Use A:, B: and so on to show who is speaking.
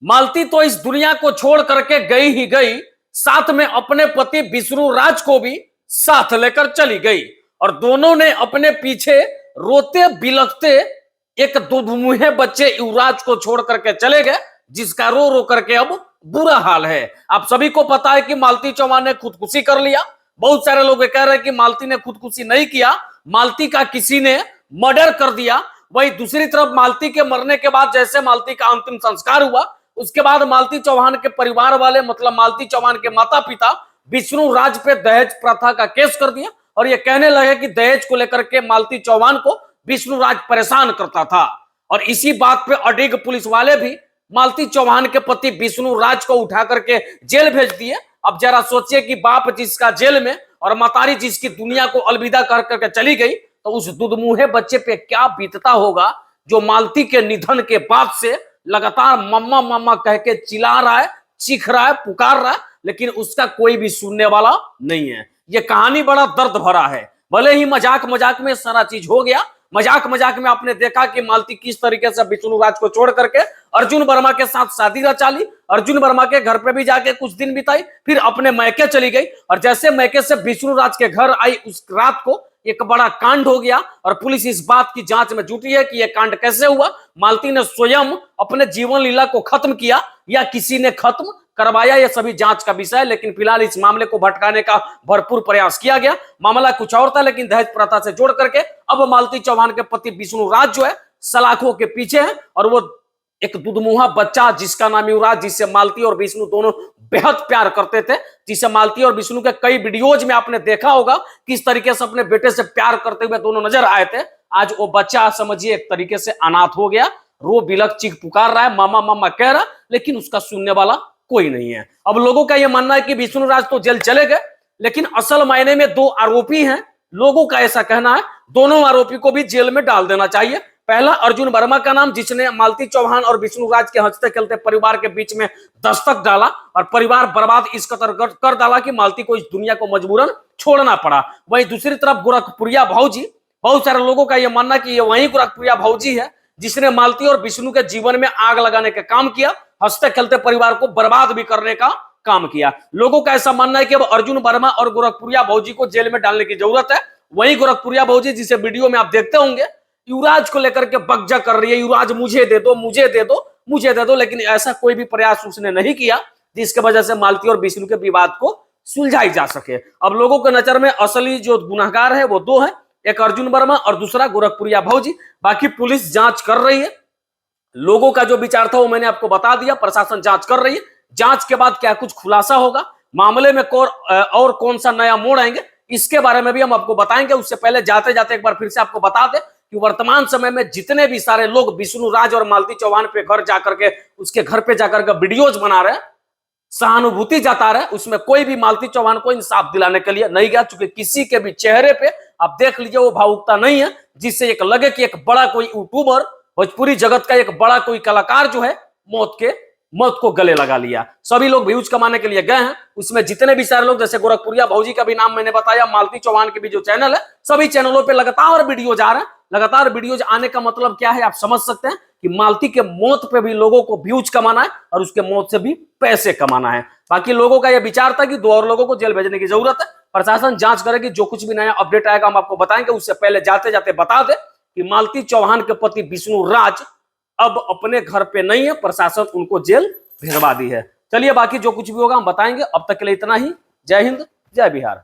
A: मालती तो इस दुनिया को छोड़ करके गई ही गई, साथ में अपने पति विष्णु राज को भी साथ लेकर चली गई। और दोनों ने अपने पीछे रोते बिलखते एक दुधमुहे बच्चे युवराज को छोड़ करके चले गए, जिसका रो रो करके अब बुरा हाल है। आप सभी को पता है कि मालती चौहान ने खुदकुशी कर लिया। बहुत सारे लोग कह रहे हैं कि मालती ने खुदकुशी नहीं किया, मालती का किसी ने मर्डर कर दिया। वही दूसरी तरफ मालती के मरने के बाद जैसे मालती का अंतिम संस्कार हुआ, उसके बाद मालती चौहान के परिवार वाले, मतलब मालती चौहान के माता पिता विष्णु राज पे दहेज प्रथा का केस कर दिया और ये कहने लगे कि दहेज को लेकर के मालती चौहान को विष्णु राज परेशान करता था। और इसी बात पे अडिग पुलिस वाले भी मालती चौहान के पति विष्णु राज को उठा करके जेल भेज दिए। अब जरा सोचिए कि बाप जिसका जेल में और मतारी जिसकी दुनिया को अलविदा कर करके चली गई, तो उस दुधमुहे बच्चे पे क्या बीतता होगा, जो मालती के निधन के बाद से लगातार मम्मा मम्मा कह के चिल्ला रहा है, चीख रहा है, पुकार रहा है, लेकिन उसका कोई भी सुनने वाला नहीं है। ये कहानी बड़ा दर्द भरा है। भले ही मजाक मजाक में सारा चीज हो गया, मजाक मजाक में आपने देखा कि मालती किस तरीके से विष्णु राज को छोड़ करके अर्जुन वर्मा के साथ शादी रचा ली, अर्जुन वर्मा के घर पे भी जाके कुछ दिन बिताई, फिर अपने मैके चली गई। और जैसे मैके से विष्णु राज के घर आई, उस रात को एक बड़ा कांड हो गया और पुलिस इस बात की जांच में जुटी है कि यह कांड कैसे हुआ। मालती ने स्वयं अपने जीवन लीला को खत्म किया या किसी ने खत्म करवाया, यह सभी जांच का विषय है। लेकिन फिलहाल इस मामले को भटकाने का भरपूर प्रयास किया गया। मामला कुछ और था, लेकिन दहेज प्रथा से जोड़ करके अब मालती चौहान के पति विष्णु राज जो है सलाखों के पीछे है। और वो एक दुधमुहा बच्चा जिसका नाम युवराज, जिससे मालती और विष्णु दोनों बेहद प्यार करते थे, जिसे मालती और विष्णु के कई वीडियोज में आपने देखा होगा किस तरीके से अपने बेटे से प्यार करते हुए दोनों नजर आए थे। आज वो बच्चा समझिए एक तरीके से अनाथ हो गया, रो बिलख चीख पुकार रहा है, मामा मामा कह रहा, लेकिन उसका सुनने वाला कोई नहीं है। अब लोगों का यह मानना है कि विष्णु राज तो जेल चले गए, लेकिन असल मायने में दो आरोपी हैं। लोगों का ऐसा कहना है दोनों आरोपी को भी जेल में डाल देना चाहिए। पहला अर्जुन वर्मा का नाम, जिसने मालती चौहान और विष्णु राज के हंसते खेलते परिवार के बीच में दस्तक डाला और परिवार बर्बाद इस कदर कर डाला कि मालती को इस दुनिया को मजबूरन छोड़ना पड़ा। वहीं दूसरी तरफ गोरखपुरिया भौजी, बहुत सारे लोगों का यह मानना कि ये वही गोरखपुरिया भौजी है जिसने मालती और विष्णु के जीवन में आग लगाने का काम किया, हंसते खेलते परिवार को बर्बाद भी करने का काम किया। लोगों का ऐसा मानना है कि अब अर्जुन वर्मा और गोरखपुरिया भौजी को जेल में डालने की जरूरत है। वही गोरखपुरिया भौजी जिसे वीडियो में आप देखते होंगे युवराज को लेकर के बकझा कर रही है, युवराज मुझे दे दो, मुझे दे दो, मुझे दे दो, लेकिन ऐसा कोई भी प्रयास उसने नहीं किया जिसके वजह से मालती और विष्णु के विवाद को सुलझाई जा सके। अब लोगों के नजर में असली जो गुनहगार है वो दो है, एक अर्जुन वर्मा और दूसरा गोरखपुरिया भौजी। बाकी पुलिस जांच कर रही है। लोगों का जो विचार था वो मैंने आपको बता दिया, प्रशासन जांच कर रही है। जांच के बाद क्या कुछ खुलासा होगा, मामले में और कौन सा नया मोड़ आएंगे, इसके बारे में भी हम आपको बताएंगे। उससे पहले जाते जाते एक बार फिर से आपको बता दें कि वर्तमान समय में जितने भी सारे लोग विष्णु राज और मालती चौहान पे घर जाकर के, उसके घर पे जाकर के वीडियोज बना रहे हैं, सहानुभूति जता रहे, उसमें कोई भी मालती चौहान को इंसाफ दिलाने के लिए नहीं गया। चूंकि किसी के भी चेहरे पे आप देख लीजिए वो भावुकता नहीं है जिससे एक लगे कि एक बड़ा कोई यूट्यूबर, भोजपुरी जगत का एक बड़ा कोई कलाकार जो है मौत को गले लगा लिया। सभी लोग व्यूज कमाने के लिए गए हैं। उसमें जितने भी सारे लोग, जैसे गोरखपुरिया भौजी का भी नाम मैंने बताया, मालती चौहान के भी जो चैनल है, सभी चैनलों पे लगातार वीडियोज आ रहे हैं। लगातार वीडियोज आने का मतलब क्या है आप समझ सकते हैं कि मालती के मौत पे भी लोगों को व्यूज कमाना है और उसके मौत से भी पैसे कमाना है। बाकी लोगों का यह विचार था कि दो और लोगों को जेल भेजने की जरूरत है। प्रशासन जांच करेगी, जो कुछ भी नया अपडेट आएगा हम आपको बताएंगे। उससे पहले जाते जाते बता दे कि मालती चौहान के पति विष्णु राज अब अपने घर पे नहीं है, प्रशासन उनको जेल भिजवा दी है। चलिए बाकी जो कुछ भी होगा हम बताएंगे। अब तक के लिए इतना ही। जय हिंद, जय बिहार।